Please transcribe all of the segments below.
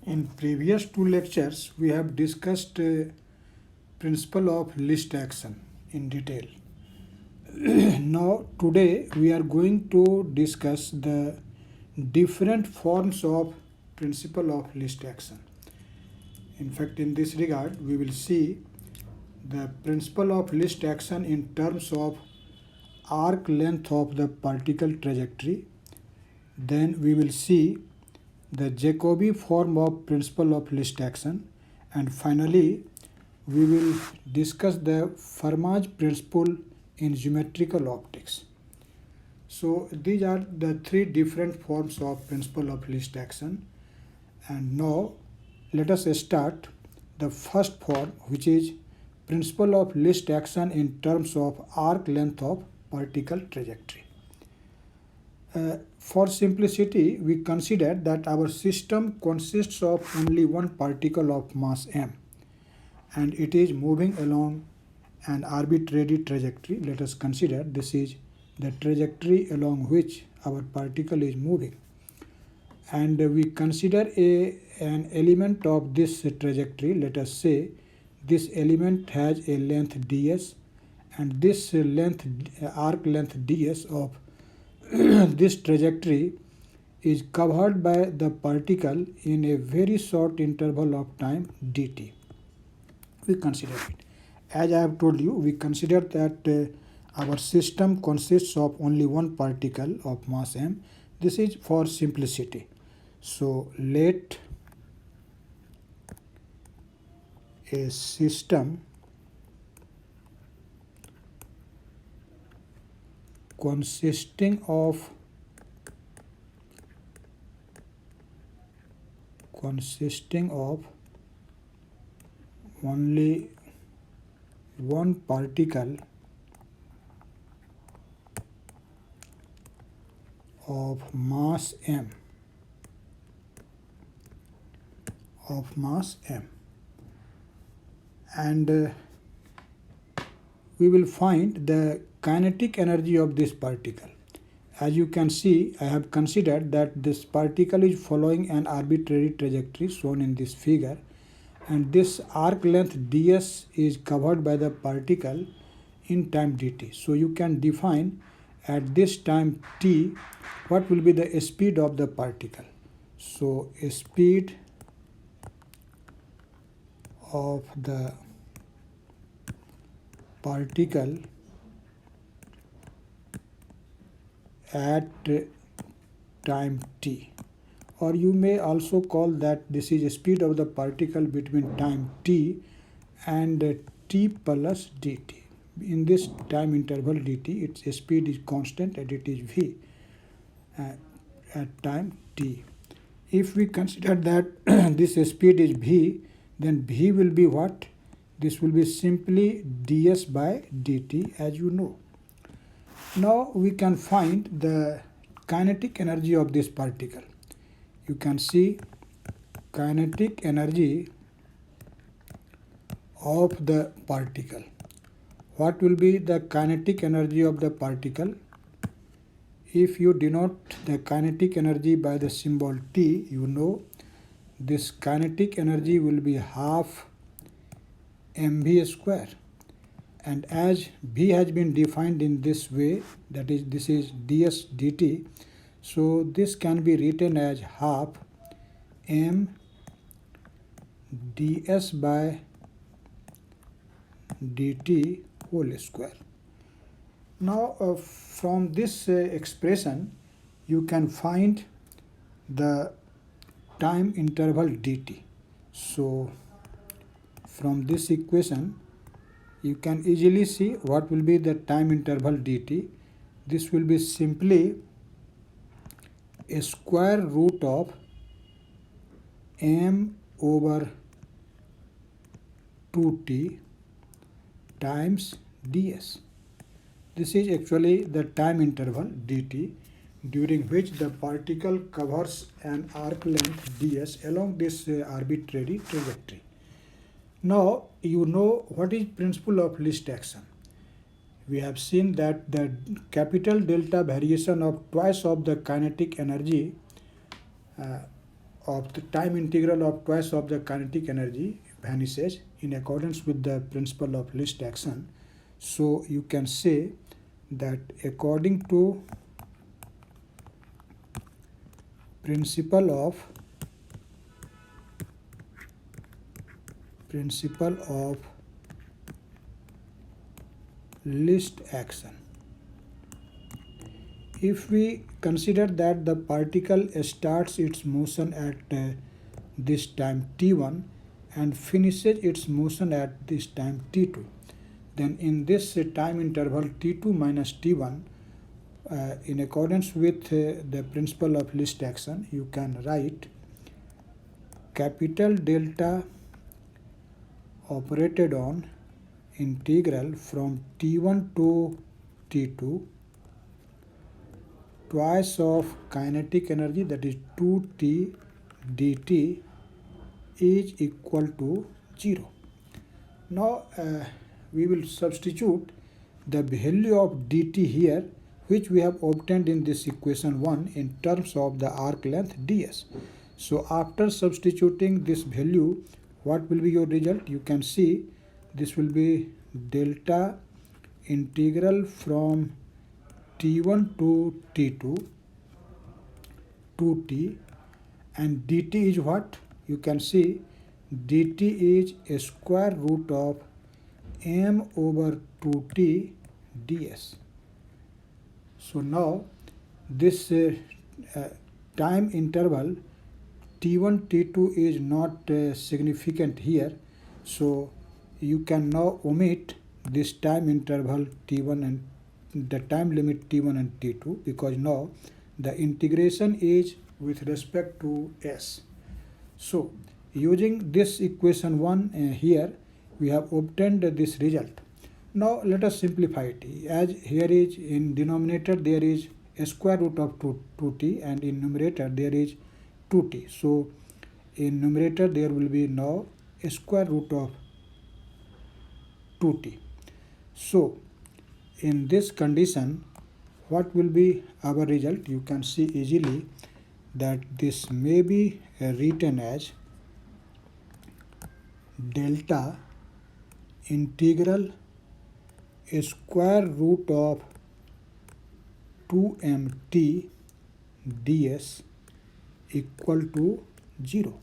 In previous two lectures, we have discussed principle of least action in detail. Now, today we are going to discuss the different forms of principle of least action. In fact, in this regard, we will see the principle of least action in terms of arc length of the particle trajectory. Then we will see the Jacobi form of principle of least action, and finally we will discuss the Fermat's principle in geometrical optics. So these are the three different forms of principle of least action, and now let us start the first form, which is principle of least action in terms of arc length of particle trajectory. For simplicity, we consider that our system consists of only one particle of mass m, and it is moving along an arbitrary trajectory. Let us consider this is the trajectory along which our particle is moving, and we consider an element of this trajectory. Let us say this element has a length ds, and this arc length ds of this trajectory is covered by the particle in a very short interval of time dt. We consider it. As I have told you, we consider that our system consists of only one particle of mass m. This is for simplicity. So let a system consisting of only one particle of mass m and we will find the kinetic energy of this particle. As you can see, I have considered that this particle is following an arbitrary trajectory shown in this figure, and this arc length ds is covered by the particle in time dt. So you can define at this time t what will be the speed of the particle. So speed of the particle at time t, or you may also call that this is speed of the particle between time t and t plus dt. In this time interval dt, its speed is constant and it is v at time t. If we consider that this speed is v, then v will be what? This will be simply ds by dt, as you know. Now we can find the kinetic energy of this particle. You can see kinetic energy of the particle. What will be the kinetic energy of the particle? If you denote the kinetic energy by the symbol T, you know this kinetic energy will be half mv square. And as v has been defined in this way, that is, this is ds dt, so this can be written as half m ds by dt whole square. Now from this expression you can find the time interval dt. So from this equation you can easily see what will be the time interval dt. This will be simply a square root of m over 2t times ds. This is actually the time interval dt during which the particle covers an arc length ds along this arbitrary trajectory. Now you know what is principle of least action. We have seen that the capital delta variation of twice of the kinetic energy of the time integral of twice of the kinetic energy vanishes in accordance with the principle of least action. So you can say that according to principle of least action, if we consider that the particle starts its motion at this time t1 and finishes its motion at this time t2, then in this time interval t2 minus t1, in accordance with the principle of least action, you can write capital delta operated on integral from t1 to t2 twice of kinetic energy, that is 2t dt, is equal to 0. Now we will substitute the value of dt here, which we have obtained in this equation 1 in terms of the arc length ds. So after substituting this value, what will be your result? You can see this will be delta integral from t1 to t2 2t, and dt is what? You can see dt is a square root of m over 2t ds. So now this time interval t1 t2 is not significant here, so you can now omit this time interval t1 and the time limit t1 and t2, because now the integration is with respect to s. So using this equation 1 here, we have obtained this result. Now let us simplify it. As here is in denominator there is a square root of 2t and in numerator there is 2t. So in numerator there will be now a square root of 2t. So in this condition, what will be our result? You can see easily that this may be written as delta integral a square root of 2mt ds equal to 0.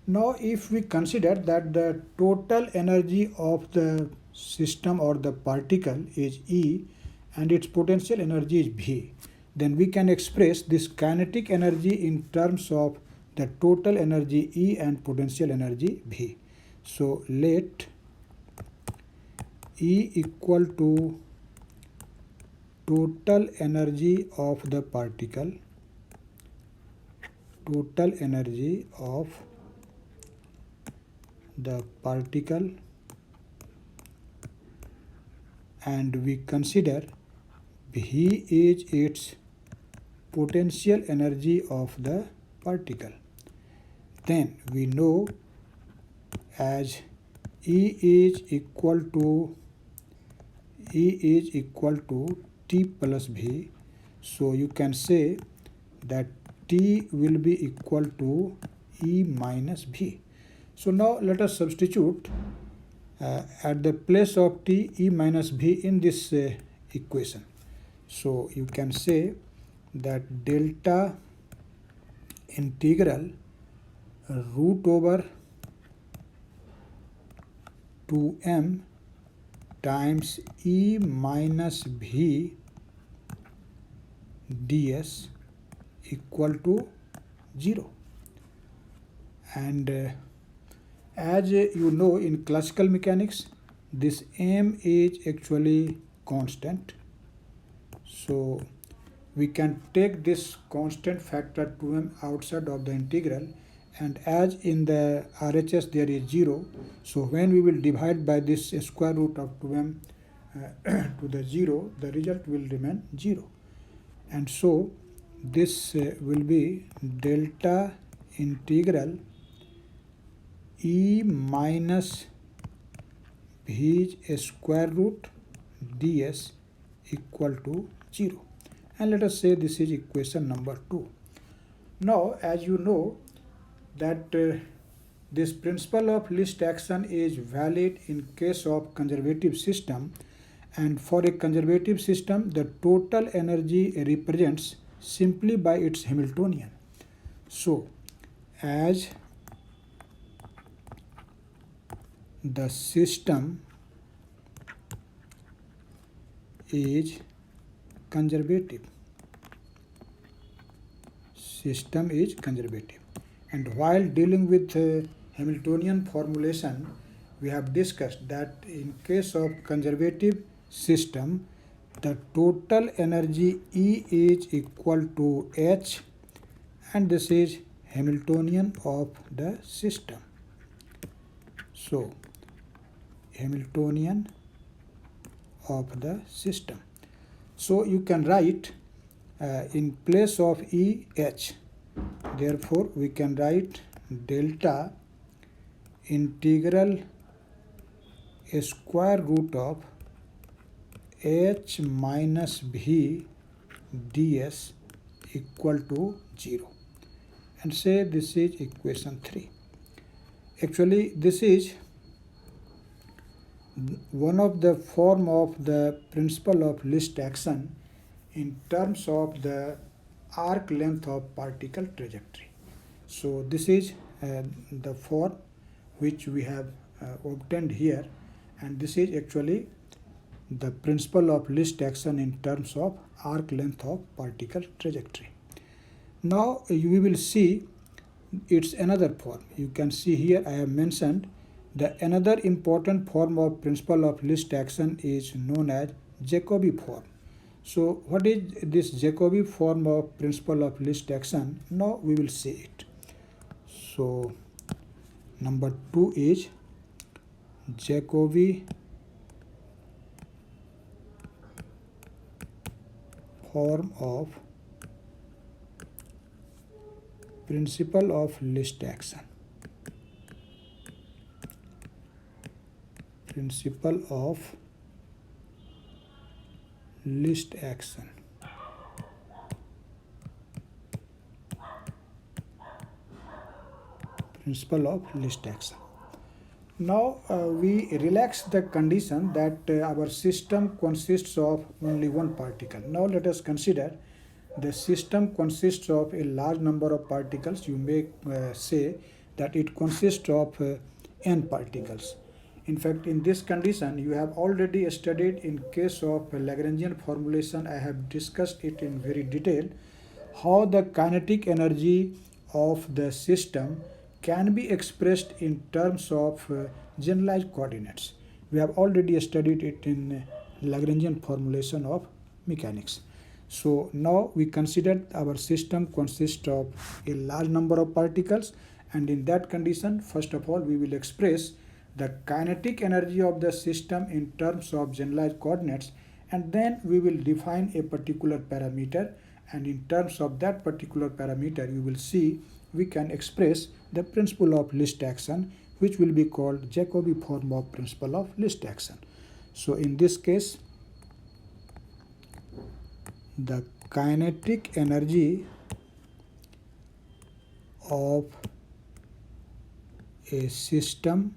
Now if we consider that the total energy of the system or the particle is E and its potential energy is V, then we can express this kinetic energy in terms of the total energy E and potential energy V. So let E equal to total energy of the particle, total energy of the particle, and we consider V is its potential energy of the particle. Then we know as E is equal to T plus V, so you can say that T will be equal to E minus V. So now let us substitute at the place of T E minus V in this equation. So you can say that delta integral root over 2m times E minus V ds equal to 0. And as you know, in classical mechanics, this m is actually constant. So we can take this constant factor 2m outside of the integral, and as in the RHS there is 0, so when we will divide by this square root of 2m to the 0, the result will remain 0. And so this will be delta integral E minus V's square root ds equal to 0. And let us say this is equation number 2. Now, as you know that this principle of least action is valid in case of conservative system, and for a conservative system the total energy represents simply by its Hamiltonian. So, as the system is conservative, and while dealing with Hamiltonian formulation, we have discussed that in case of conservative system the total energy E is equal to H, and this is Hamiltonian of the system. So, Hamiltonian of the system. So, you can write in place of E, H. Therefore, we can write delta integral square root of H minus V ds equal to 0, and say this is equation 3. Actually, this is one of the form of the principle of least action in terms of the arc length of particle trajectory. So this is the form which we have obtained here, and this is actually the principle of least action in terms of arc length of particle trajectory. Now we will see its another form. You can see here I have mentioned the another important form of principle of least action is known as Jacobi form. So what is this Jacobi form of principle of least action? Now we will see it. So number 2 is Jacobi form of principle of least action. Principle of least action. Principle of least action. Now we relax the condition that our system consists of only one particle. Now let us consider the system consists of a large number of particles. You may say that it consists of n particles. In fact, in this condition, you have already studied in case of Lagrangian formulation. I have discussed it in very detail, how the kinetic energy of the system can be expressed in terms of generalized coordinates. We have already studied it in Lagrangian formulation of mechanics. So now we consider our system consists of a large number of particles, and in that condition, first of all, we will express the kinetic energy of the system in terms of generalized coordinates, and then we will define a particular parameter, and in terms of that particular parameter you will see we can express the principle of least action, which will be called Jacobi form of principle of least action. So in this case, the kinetic energy of a system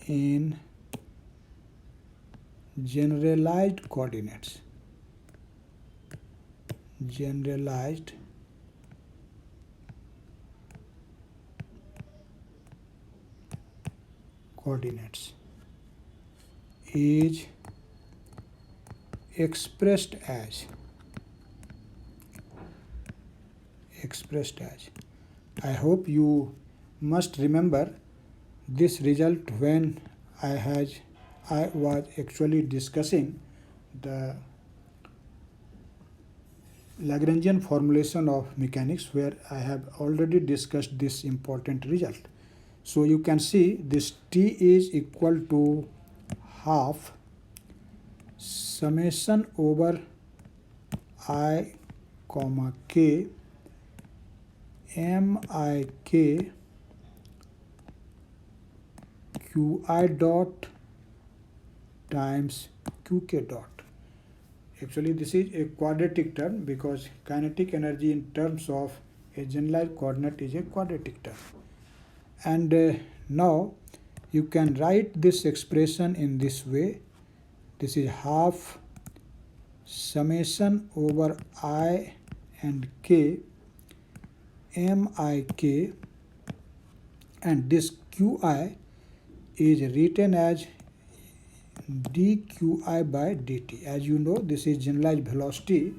in generalized coordinates is expressed as I hope you must remember this result when I was actually discussing the Lagrangian formulation of mechanics, where I have already discussed this important result. So you can see this T is equal to half summation over I comma k MIK QI dot times QK dot. Actually this is a quadratic term because kinetic energy in terms of a generalized coordinate is a quadratic term. And now you can write this expression in this way. This is half summation over I and k mik, and this qi is written as dqi by dt. As you know, this is generalized velocity,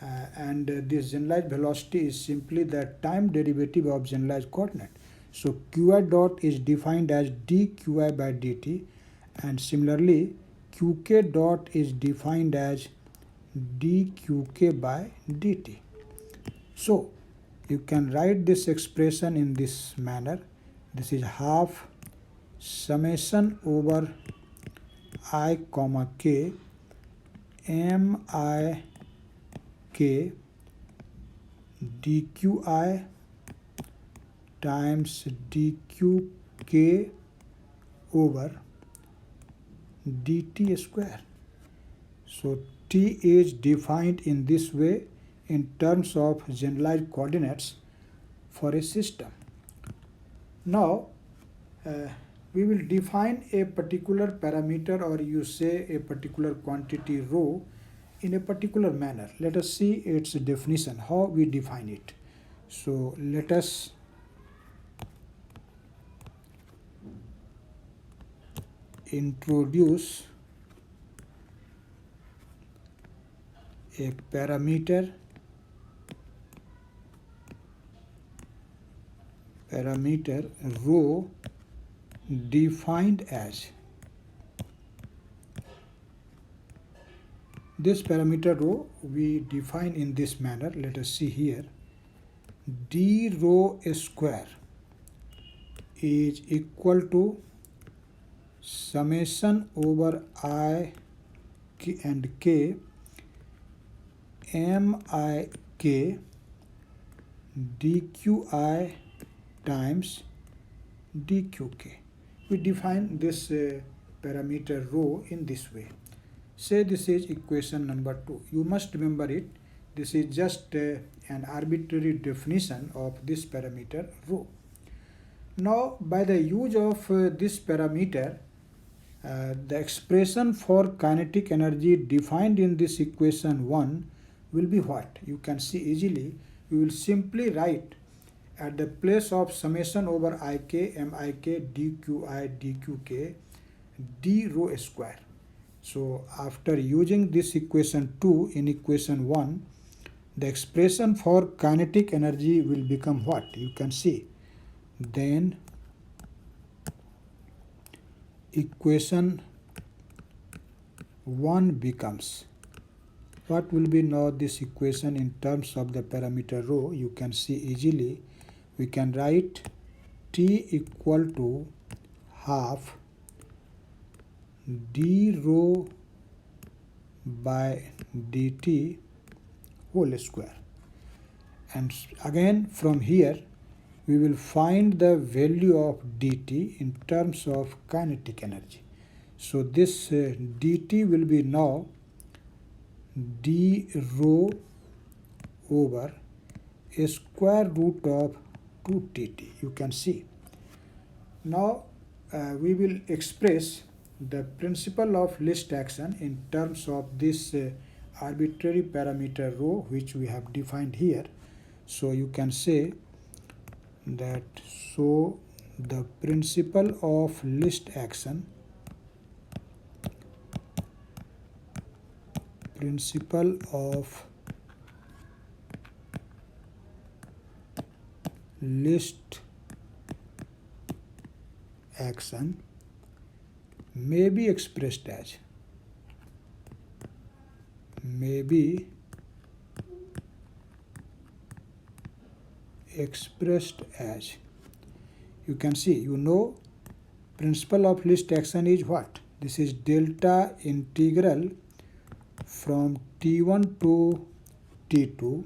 and this generalized velocity is simply the time derivative of generalized coordinate. So qi dot is defined as dqi by dt, and similarly qk dot is defined as dqk by dt. So you can write this expression in this manner. This is half summation over I comma k mik dqi times dqk over dt square. So t is defined in this way in terms of generalized coordinates for a system. Now we will define a particular parameter, or you say a particular quantity rho, in a particular manner. Let us see its definition, how we define it. So let us introduce a parameter rho defined as, this parameter rho we define in this manner. Let us see here. D rho square is equal to summation over I and k mik dqi times dqk. We define this parameter rho in this way. Say this is equation number 2. You must remember it. This is just an arbitrary definition of this parameter rho. Now by the use of this parameter, the expression for kinetic energy defined in this equation 1 will be what? You can see easily. We will simply write at the place of summation over ik mik dqi dqk d rho square. So after using this equation 2 in equation 1, the expression for kinetic energy will become what? You can see. Then equation 1 becomes, what will be now this equation in terms of the parameter rho? You can see easily. We can write t equal to half d rho by dt whole square. And again from here we will find the value of dt in terms of kinetic energy. So this dt will be now d rho over a square root of 2tt. You can see. Now we will express the principle of least action in terms of this arbitrary parameter rho which we have defined here. So you can say that, so the principle of least action may be expressed as, you can see, you know, principle of least action is what? This is delta integral from t1 to t2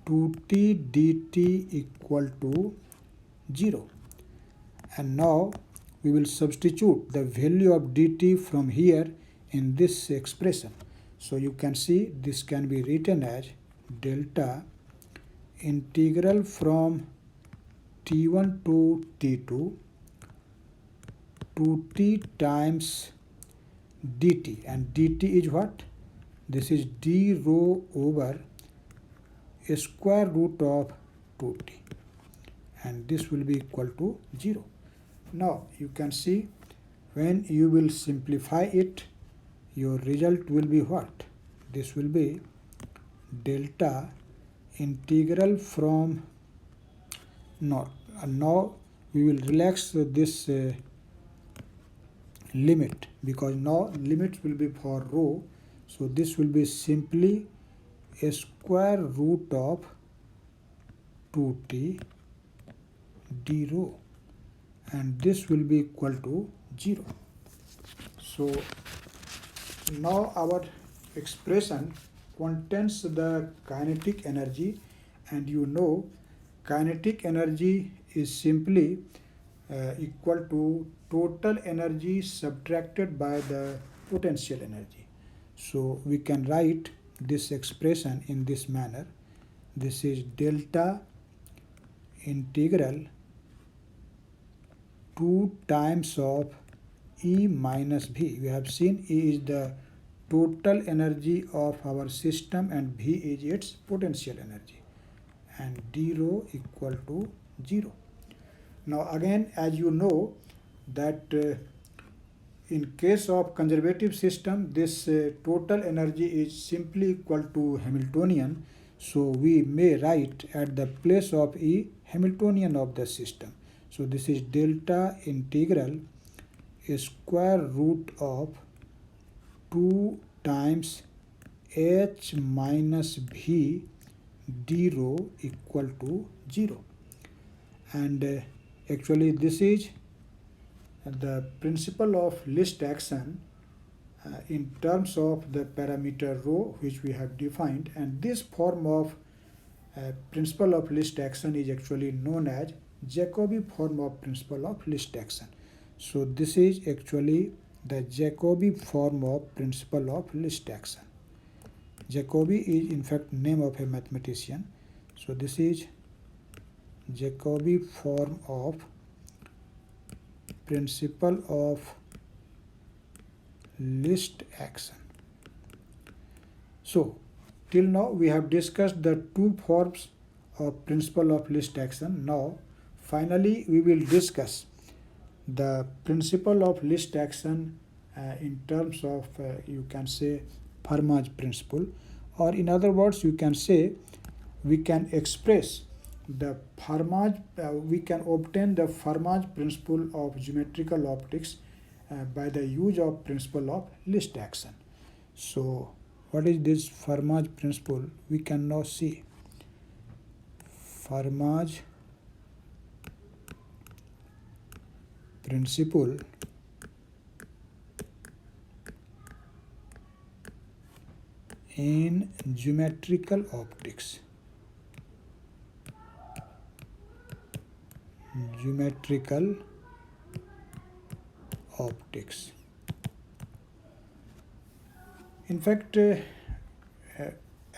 to t dt equal to 0. And now we will substitute the value of dt from here in this expression. So you can see this can be written as delta integral from t1 to t2 to t times dt, and dt is what? This is d rho over square root of 2t, and this will be equal to 0. Now you can see when you will simplify it, your result will be what? This will be delta integral from, now we will relax this limit, because now limits will be for rho, so this will be simply a square root of 2t d rho, and this will be equal to 0. So now our expression contains the kinetic energy, and you know kinetic energy is simply equal to total energy subtracted by the potential energy. So we can write this expression in this manner. This is delta integral 2 times of E minus V. We have seen E is the total energy of our system and V is its potential energy, and d rho equal to 0. Now again, as you know that in case of conservative system, this total energy is simply equal to Hamiltonian, so we may write at the place of E Hamiltonian of the system. So this is delta integral square root of 2 times h minus v d rho equal to 0. And actually this is the principle of least action in terms of the parameter rho which we have defined, and this form of principle of least action is actually known as Jacobi form of principle of least action. So this is actually the Jacobi form of principle of least action. Jacobi is in fact name of a mathematician. So this is Jacobi form of principle of least action. So till now we have discussed the two forms of principle of least action. Now finally we will discuss the principle of least action in terms of you can say Fermat's principle, or in other words you can say we can express the Fermat, we can obtain the Fermat's principle of geometrical optics by the use of principle of least action. So what is this Fermat's principle? We can now see Fermat's principle in geometrical optics. Geometrical optics. In fact,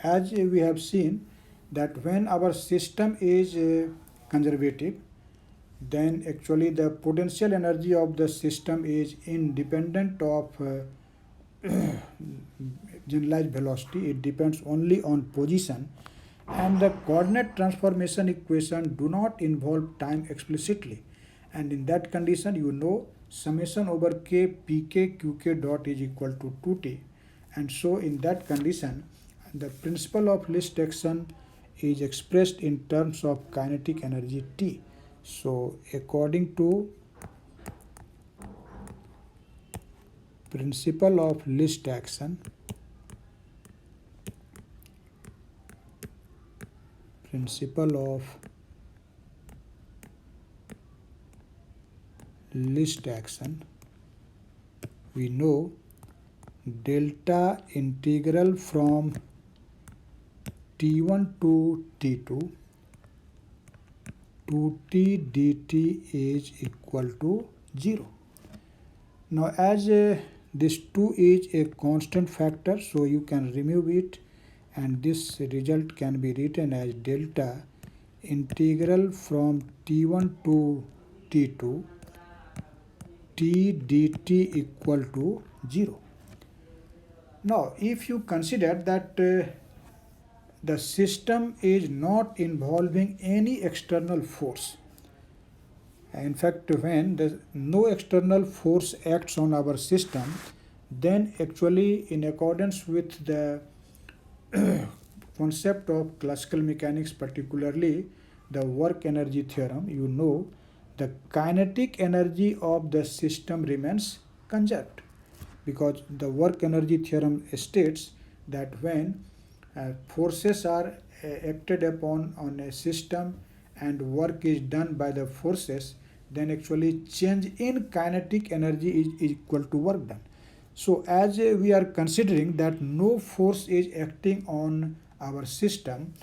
as we have seen that when our system is conservative, then actually the potential energy of the system is independent of generalized velocity. It depends only on position, and the coordinate transformation equation do not involve time explicitly, and in that condition you know summation over k pk qk dot is equal to 2t, and so in that condition the principle of least action is expressed in terms of kinetic energy T. So according to principle of least action, principle of least action, we know delta integral from t1 to t2 to t dt is equal to 0. Now as This 2 is a constant factor, so you can remove it, and this result can be written as delta integral from t1 to t2 t dt equal to 0. Now, if you consider that the system is not involving any external force, in fact, when no external force acts on our system, then actually, in accordance with the concept of classical mechanics, particularly the work energy theorem, you know the kinetic energy of the system remains conserved, because the work energy theorem states that when forces are acted upon on a system and work is done by the forces, then actually change in kinetic energy is equal to work done. So as we are considering that no force is acting on our system,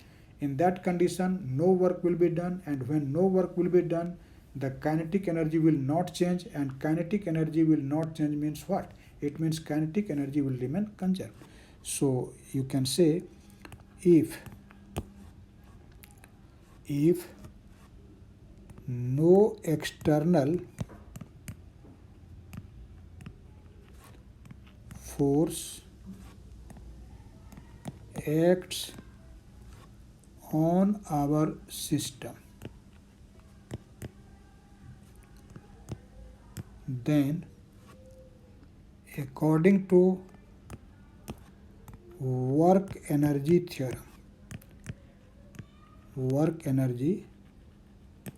in that condition no work will be done, and when no work will be done, the kinetic energy will not change, and kinetic energy will not change means what? It means kinetic energy will remain conserved. So you can say if no external force acts on our system, then according to work energy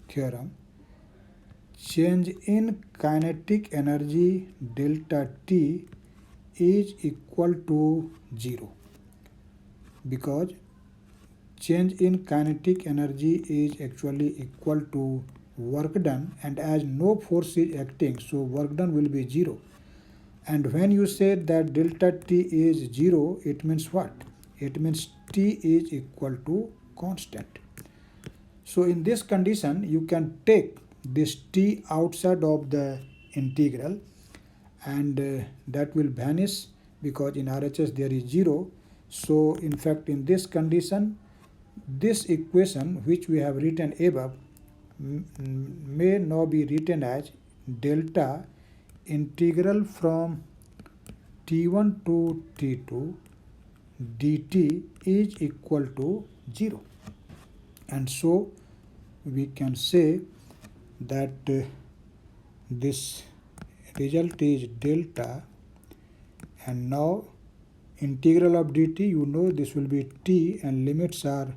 theorem, change in kinetic energy delta T is equal to 0, because change in kinetic energy is actually equal to work done, and as no force is acting, so work done will be 0. And when you say that delta T is 0, it means what? It means T is equal to constant. So in this condition, you can take this T outside of the integral, and that will vanish, because in RHS there is 0. So in fact, in this condition, this equation which we have written above may now be written as delta integral from t1 to t2 dt is equal to 0. And so we can say that this result is delta, and now integral of dt, you know this will be t, and limits are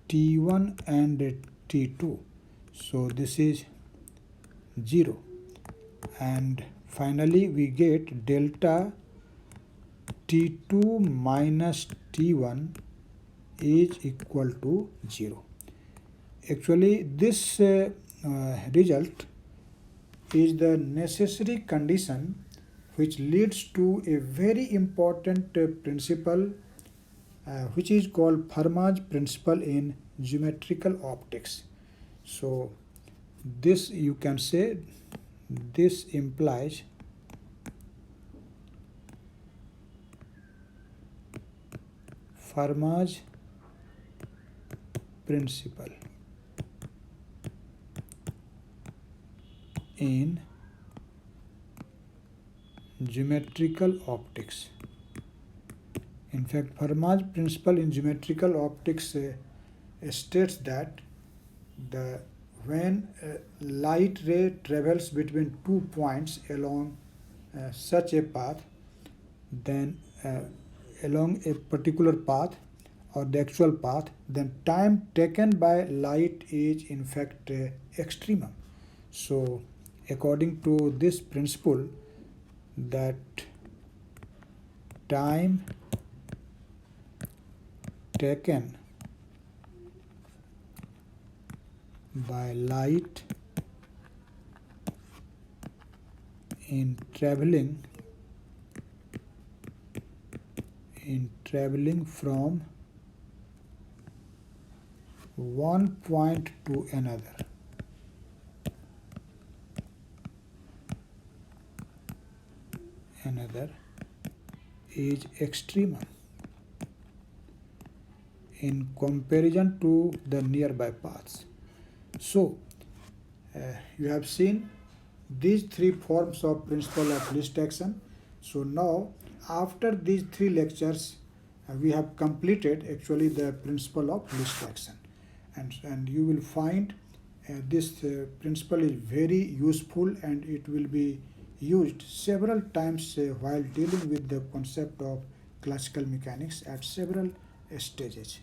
t1 and t2, so this is 0, and finally we get delta t2 minus t1 is equal to 0. Actually this result is the necessary condition which leads to a very important principle which is called Fermat's principle in geometrical optics. So this, you can say, this implies Fermat's principle in geometrical optics. In fact, Fermat's principle in geometrical optics states that when light ray travels between 2 points along such a path, then along a particular path or the actual path, then time taken by light is in fact extremum. So according to this principle, that time taken by light in traveling from one point to another another is extremum in comparison to the nearby paths. So you have seen these three forms of principle of least action. So now after these three lectures we have completed actually the principle of least action, and you will find this principle is very useful and it will be used several times while dealing with the concept of classical mechanics at several stages.